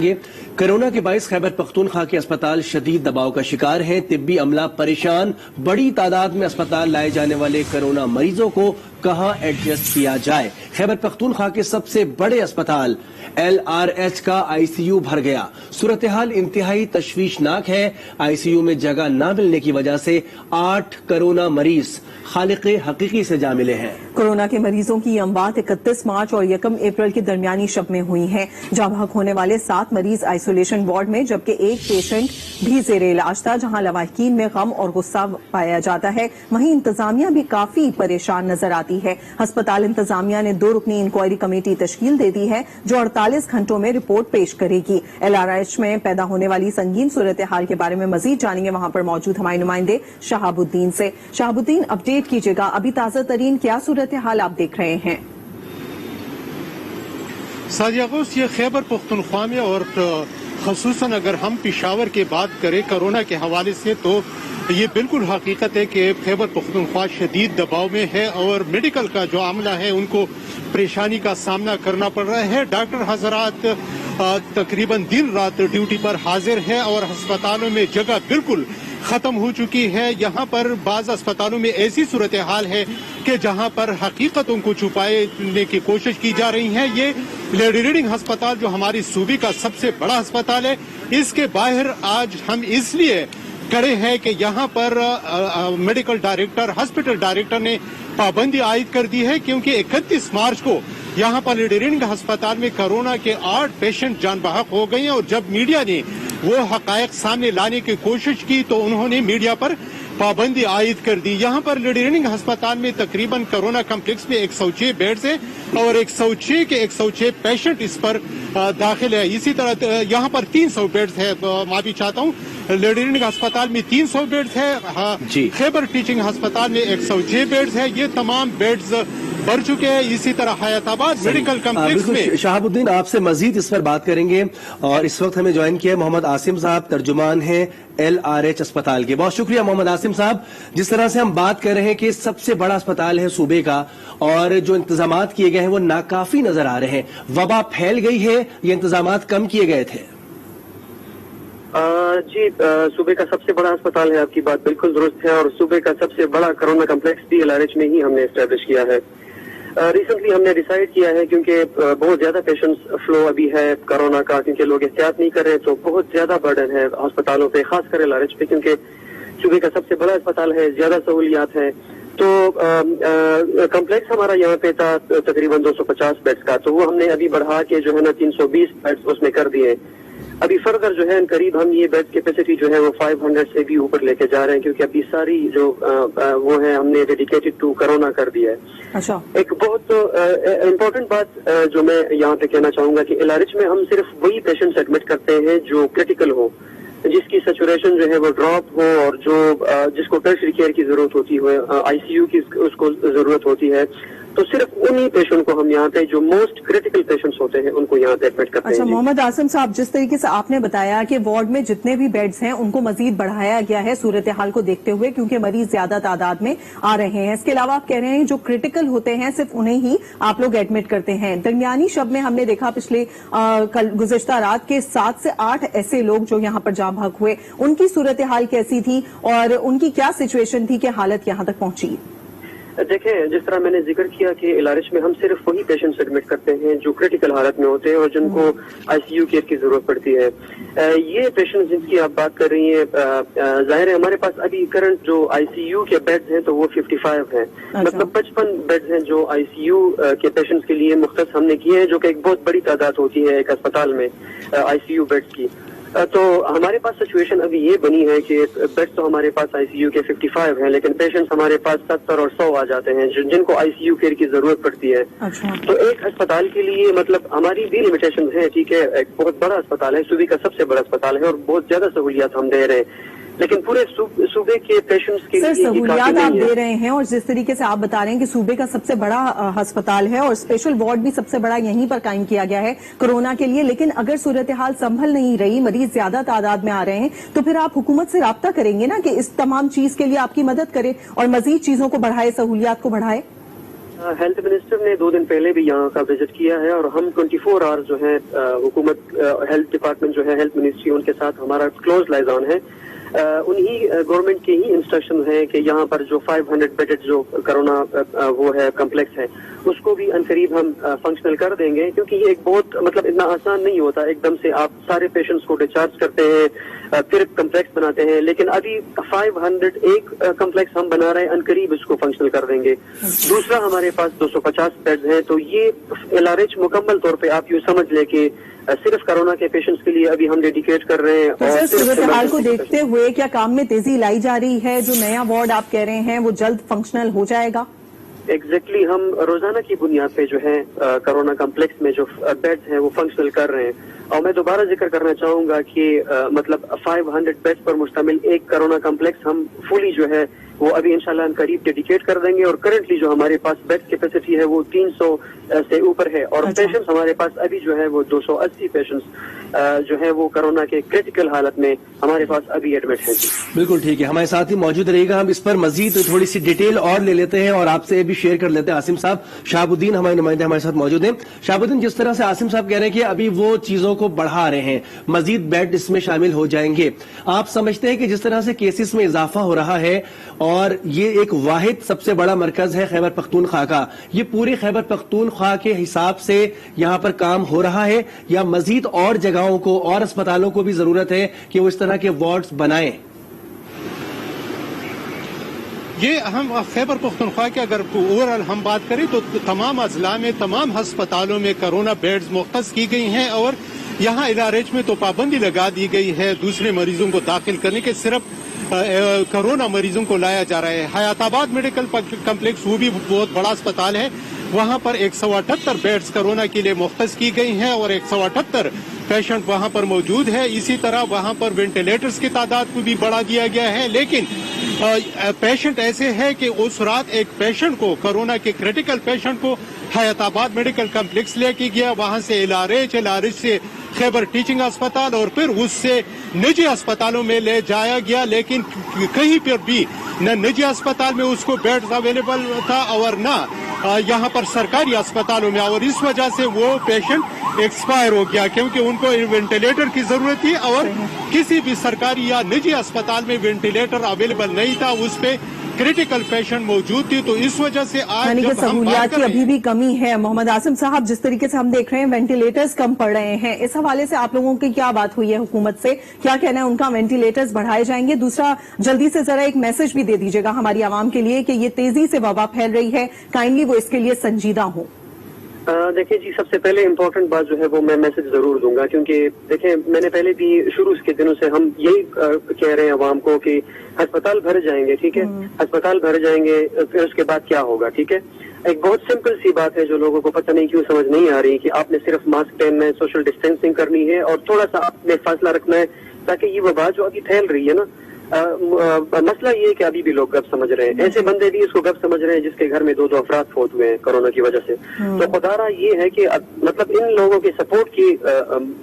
Corona के बाइस खैबर पख्तूनख्वा के अस्पताल शदीद दबाव का शिकार है। तिब्बी अमला परेशान। बड़ी तादाद में अस्पताल लाए जाने वाले कोरोना मरीजों को कहां एडजस्ट किया जाए। खैबर पख्तूनख्वा के सबसे बड़े अस्पताल LRH का ICU भर गया। सूरत हाल इंतहाई तशवीशनाक है। ICU में जगह न मिलने की वजह से 8 कोरोना मरीज खालिक़े हकीकी से जा मिले हैं। कोरोना के मरीजों की अमवात 31 मार्च और 1 अप्रैल के दरमियानी शब में हुई हैं। जाँ बहक होने वाले 7 मरीज आइसोलेशन वार्ड में, जबकि एक पेशेंट भी ज़ेरे इलाज था। जहां लवाहिकीन में गम और गुस्सा पाया जाता है, वहीं इंतजामिया भी काफी परेशान नजर आती है। अस्पताल इंतजामिया ने 2 रुकनी इंक्वायरी कमेटी तश्कील दे दी है जो 48 घंटों में रिपोर्ट पेश करेगी। LRH में पैदा होने वाली संगीन सूरत हाल के बारे में मजीद जानेंगे वहां पर मौजूद हमारे नुमाइंदे शहाबुद्दीन से। शहाबुद्दीन, अपडेट कीजिएगा, अभी ताजा तरीन क्या सूरत हाल आप देख रहे हैं? साजियागोस, ये खैबर पख्तूनख्वा में और खसूसन अगर हम पेशावर की बात करें कोरोना के हवाले से, तो ये बिल्कुल हकीकत है कि खैबर पख्तूनख्वा शदीद दबाव में है और मेडिकल का जो अमला है उनको परेशानी का सामना करना पड़ रहा है। डॉक्टर हजरात तकरीबन दिन रात ड्यूटी पर हाजिर है और अस्पतालों में जगह बिल्कुल खत्म हो चुकी है। यहाँ पर बाज अस्पतालों में ऐसी सूरत हाल है कि जहाँ पर हकीकतों को छुपाने की कोशिश की जा रही है। ये लेडी रीडिंग अस्पताल जो हमारी सूबे का सबसे बड़ा अस्पताल है, इसके बाहर आज हम इसलिए खड़े हैं कि यहाँ पर मेडिकल डायरेक्टर, हॉस्पिटल डायरेक्टर ने पाबंदी आयद कर दी है क्योंकि 31 मार्च को यहाँ पर लेडी रीडिंग अस्पताल में कोरोना के 8 पेशेंट जान बहक हो गए हैं और जब मीडिया ने वो हकायक सामने लाने की कोशिश की तो उन्होंने मीडिया पर पाबंदी आयद कर दी। यहाँ पर लेडी रीडिंग अस्पताल में तकरीबन कोरोना कम्प्लेक्स में 106 बेड्स हैं और 106 के 106 पेशेंट इस पर दाखिल है। इसी तरह यहाँ पर 300 बेड्स है। माफी चाहता हूँ, लेडी रीडिंग अस्पताल में 300 बेड्स है। खैबर टीचिंग अस्पताल में 106 बेड्स है। ये तमाम बेड्स भर चुके हैं। इसी तरह हयाताबाद मेडिकल कम्प्लेक्स में। शहाबुद्दीन, आपसे मजीद इस पर बात करेंगे और इस वक्त हमें ज्वाइन किया मोहम्मद आसिम साहब, तर्जुमान हैं LRH अस्पताल के। बहुत शुक्रिया मोहम्मद आसिम साहब। जिस तरह से हम बात कर रहे हैं कि सबसे बड़ा अस्पताल है सूबे का और जो इंतजामात किए गए हैं वो नाकाफी नजर आ रहे हैं, वबा फैल गई है, ये इंतजामात कम किए गए थे? जी, सूबे का सबसे बड़ा अस्पताल है, आपकी बात बिल्कुल दुरुस्त है। और सूबे का सबसे बड़ा कोरोना कम्प्लेक्स भी LRH में ही हमने एस्टेब्लिश किया है। रिसेंटली हमने डिसाइड किया है क्योंकि बहुत ज्यादा पेशेंट्स फ्लो अभी है कोरोना का, क्योंकि लोग एहतियात नहीं कर रहे, तो बहुत ज्यादा बर्डन है अस्पतालों पे, खासकर LRH पे, क्योंकि सूबे का सबसे बड़ा अस्पताल है, ज्यादा सहूलियात है। तो कम्प्लेक्स हमारा यहाँ पे था तकरीबन 250 बेड्स का, तो वो हमने अभी बढ़ा के जो है ना 320 बेड्स उसमें कर दिए। अभी फर्दर जो है करीब हम ये बेड कैपेसिटी जो है वो 500 से भी ऊपर लेके जा रहे हैं, क्योंकि अभी सारी जो वो है हमने डेडिकेटेड टू कोरोना कर दिया है। अच्छा, एक बहुत इम्पोर्टेंट बात जो मैं यहाँ पे कहना चाहूंगा कि LRH में हम सिर्फ वही पेशेंट्स एडमिट करते हैं जो क्रिटिकल हो, जिसकी सैचुरेशन जो है वो ड्रॉप हो और जो जिसको टर्शरी केयर की जरूरत होती है, ICU की उसको जरूरत होती है, तो सिर्फ उन्हीं पेशेंट को हम यहाँ पे जो मोस्ट क्रिटिकल पेशेंट्स होते हैं उनको यहाँ पे एडमिट करते हैं। अच्छा मोहम्मद आसिम साहब, जिस तरीके से आपने बताया कि वार्ड में जितने भी बेड्स हैं उनको मजीद बढ़ाया गया है सूरत हाल को देखते हुए, क्योंकि मरीज ज्यादा तादाद में आ रहे हैं। इसके अलावा आप कह रहे हैं जो क्रिटिकल होते हैं सिर्फ उन्हें ही आप लोग एडमिट करते हैं। दरमियानी शब में हमने देखा पिछले कल गुज़िश्ता रात के 7 से 8 ऐसे लोग जो यहाँ पर जाँ बहक हुए, उनकी सूरत हाल कैसी थी और उनकी क्या सिचुएशन थी कि हालत यहाँ तक पहुंची? देखें, जिस तरह मैंने जिक्र किया कि LRH में हम सिर्फ वही पेशेंट्स एडमिट करते हैं जो क्रिटिकल हालत में होते हैं और जिनको ICU केयर की जरूरत पड़ती है। ये पेशेंट्स जिनकी आप बात कर रही हैं, जाहिर है हमारे पास अभी करंट जो ICU के बेड्स हैं तो वो 55 हैं। मतलब 55 बेड्स हैं जो ICU के पेशेंट्स के लिए मुख्तस हमने किए हैं, जो कि एक बहुत बड़ी तादाद होती है एक अस्पताल में ICU बेड्स की। तो हमारे पास सिचुएशन अभी ये बनी है कि बेड्स तो हमारे पास ICU के 55 हैं, लेकिन पेशेंट्स हमारे पास 70 और 100 आ जाते हैं जिनको ICU केयर की जरूरत पड़ती है। अच्छा। तो एक अस्पताल के लिए मतलब हमारी भी लिमिटेशन है, ठीक है, एक बहुत बड़ा अस्पताल है, सूबे का सबसे बड़ा अस्पताल है और बहुत ज्यादा सहूलियात हम दे रहे हैं, लेकिन पूरे सूबे के पेशेंट्स के लिए सहूलियात आप दे रहे हैं और जिस तरीके से आप बता रहे हैं कि सूबे का सबसे बड़ा अस्पताल है और स्पेशल वार्ड भी सबसे बड़ा यहीं पर कायम किया गया है कोरोना के लिए, लेकिन अगर सूरत हाल संभल नहीं रही, मरीज ज्यादा तादाद में आ रहे हैं, तो फिर आप हुकूमत से राब्ता करेंगे ना कि इस तमाम चीज के लिए आपकी मदद करे और मजीद चीजों को बढ़ाए, सहूलियात को बढ़ाए? हेल्थ मिनिस्टर ने 2 दिन पहले भी यहाँ का विजिट किया है और हम 24 आवर्स जो है हुकूमत हेल्थ डिपार्टमेंट जो है हेल्थ मिनिस्ट्री उनके साथ हमारा क्लोज लाइजान है। उन्हीं गवर्नमेंट के ही इंस्ट्रक्शन है कि यहाँ पर जो 500 बेडेड जो कोरोना वो है कम्प्लेक्स है उसको भी अनकरीब हम फंक्शनल कर देंगे, क्योंकि ये एक बहुत मतलब इतना आसान नहीं होता एकदम से आप सारे पेशेंट्स को डिस्चार्ज करते हैं फिर कम्प्लेक्स बनाते हैं, लेकिन अभी 501 कम्प्लेक्स हम बना रहे हैं, अनकरीब इसको फंक्शनल कर देंगे। दूसरा हमारे पास 250 बेड्स हैं, तो ये LRH मुकम्मल तौर पे आप यूँ समझ ले कि सिर्फ कोरोना के पेशेंट्स के लिए अभी हम डेडिकेट कर रहे हैं। तो सर, सूरत हाल को देखते हुए क्या काम में तेजी लाई जा रही है? जो नया वार्ड आप कह रहे हैं वो जल्द फंक्शनल हो जाएगा? एग्जैक्टली हम रोजाना की बुनियाद पे जो है कोरोना कम्प्लेक्स में जो बेड्स हैं वो फंक्शनल कर रहे हैं। और मैं दोबारा जिक्र करना चाहूंगा कि मतलब 500 बेड्स पर मुश्तमिल एक कोरोना कम्प्लेक्स हम फुली जो है वो अभी इंशाल्लाह करीब डेडिकेट कर देंगे। और करंटली जो हमारे पास बेड कैपेसिटी है वो 300 से ऊपर है और पेशेंट्स हमारे पास अभी जो है वो 280 पेशेंट्स जो है वो कोरोना के क्रिटिकल हालत में हमारे पास अभी एडमिट हैं। बिल्कुल ठीक है, हमारे साथ ही मौजूद रहेगा। हम इस पर मजीद थोड़ी सी डिटेल और ले लेते हैं और आपसे ये भी शेयर कर लेते हैं। आसिम साहब, शहाबुद्दीन हमारे नुमाइंदे हमारे साथ मौजूद हैं। शहाबुद्दीन, जिस तरह से आसिम साहब कह रहे हैं कि अभी वो चीजों को बढ़ा रहे हैं, मजीद बेड इसमें शामिल हो जाएंगे, आप समझते हैं कि जिस तरह से केसेस में इजाफा हो रहा है और ये एक वाहिद सबसे बड़ा मरकज है खैबर पख्तूनख्वा का, ये पूरे खैबर पख्तूनख्वा के हिसाब से यहाँ पर काम हो रहा है या मजीद और जगहों को और अस्पतालों को भी जरूरत है कि वो इस तरह के वार्ड्स बनाएं? ये हम खैबर पख्तूनख्वा के अगर ओवरऑल हम बात करें तो तमाम अजला में तमाम अस्पतालों में कोरोना बेड्स मुख्तस की गई हैं और यहाँ LRH में तो पाबंदी लगा दी गई है दूसरे मरीजों को दाखिल करने के, सिर्फ कोरोना मरीजों को लाया जा रहा है। हयाताबाद मेडिकल कम्प्लेक्स वो भी बहुत बड़ा अस्पताल है, वहाँ पर 178 बेड्स कोरोना के लिए मुख्तस की गई हैं और 178 पेशेंट वहाँ पर मौजूद है। इसी तरह वहाँ पर वेंटिलेटर्स की तादाद को भी बढ़ा दिया गया है, लेकिन पेशेंट ऐसे है कि उस रात एक पेशेंट को कोरोना के क्रिटिकल पेशेंट को हयाताबाद मेडिकल कम्प्लेक्स लेके गया, वहाँ से LRH से खैबर टीचिंग अस्पताल और फिर उससे निजी अस्पतालों में ले जाया गया, लेकिन कहीं पर भी न निजी अस्पताल में उसको बेड्स अवेलेबल था और न यहाँ पर सरकारी अस्पतालों में, और इस वजह से वो पेशेंट एक्सपायर हो गया क्योंकि उनको वेंटिलेटर की जरूरत थी और किसी भी सरकारी या निजी अस्पताल में वेंटिलेटर अवेलेबल नहीं था, उस पे क्रिटिकल पेशेंट मौजूद थी। तो इस वजह से आज जब सहूलियात की अभी भी कमी है। मोहम्मद आसिम साहब, जिस तरीके से हम देख रहे हैं वेंटिलेटर्स कम पड़ रहे हैं, इस हवाले से आप लोगों की क्या बात हुई है हुकूमत से? क्या कहना है उनका? वेंटिलेटर्स बढ़ाए जाएंगे? दूसरा, जल्दी से जरा एक मैसेज भी दे दीजिएगा हमारी आवाम के लिए कि ये तेजी से वबा फैल रही है, काइंडली वो इसके लिए संजीदा हो। देखिए जी, सबसे पहले इम्पोर्टेंट बात जो है वो मैं मैसेज जरूर दूंगा, क्योंकि देखिए मैंने पहले भी शुरू के दिनों से हम यही कह रहे हैं अवाम को कि अस्पताल भर जाएंगे, ठीक है, अस्पताल भर जाएंगे, फिर उसके बाद क्या होगा, ठीक है। एक बहुत सिंपल सी बात है जो लोगों को पता नहीं क्यों समझ नहीं आ रही कि आपने सिर्फ मास्क पहनना है, सोशल डिस्टेंसिंग करनी है और थोड़ा सा आपने फासला रखना है ताकि ये वबा जो अभी फैल रही है ना, मसला ये है कि अभी भी लोग गप समझ रहे हैं, ऐसे बंदे भी इसको गप समझ रहे हैं जिसके घर में 2 अफराद फौत हुए हैं कोरोना की वजह से। तो खुदारा ये है कि मतलब इन लोगों के सपोर्ट की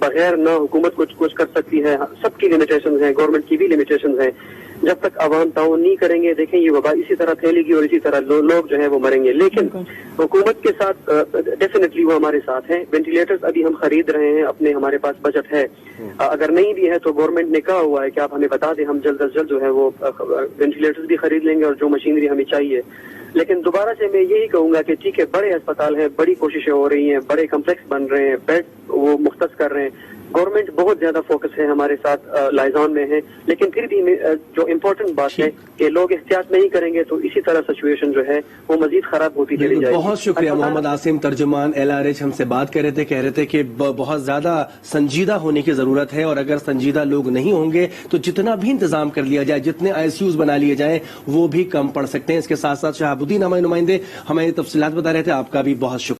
बगैर ना हुकूमत कुछ कर सकती है, सबकी लिमिटेशंस हैं, गवर्नमेंट की भी लिमिटेशंस हैं। जब तक आवाम ताउन नहीं करेंगे, देखें ये वबा इसी तरह फैलेगी और इसी तरह लोग जो है वो मरेंगे। लेकिन हुकूमत के साथ डेफिनेटली वो हमारे साथ है। वेंटिलेटर्स अभी हम खरीद रहे हैं, अपने हमारे पास बजट है, अगर नहीं भी है तो गवर्नमेंट ने कहा हुआ है कि आप हमें बता दें, हम जल्द अज जल्द जो है वो वेंटिलेटर्स भी खरीद लेंगे और जो मशीनरी हमें चाहिए। लेकिन दोबारा से मैं यही कहूंगा कि ठीक है, बड़े अस्पताल हैं, बड़ी कोशिशें हो रही हैं, बड़े कम्प्लेक्स बन रहे हैं, बेड वो मुख्तस कर रहे हैं, गवर्नमेंट बहुत ज्यादा फोकस है हमारे साथ लाइजान में है, लेकिन फिर भी जो इम्पोर्टेंट बात है कि लोग एहतियात नहीं करेंगे तो इसी तरह सिचुएशन जो है वो मजीद खराब होती चली जाएगी। बहुत शुक्रिया मोहम्मद आसिम, तर्जुमान LRH हमसे बात कर रहे थे, कह रहे थे कि बहुत ज्यादा संजीदा होने की जरूरत है और अगर संजीदा लोग नहीं होंगे तो जितना भी इंतजाम कर लिया जाए, जितने ICUs बना लिए जाएं वो भी कम पड़ सकते हैं। इसके साथ साथ शहाबुद्दीन हमारे नुमाइंदे हमें तफसीलात बता रहे थे। आपका भी बहुत शुक्रिया।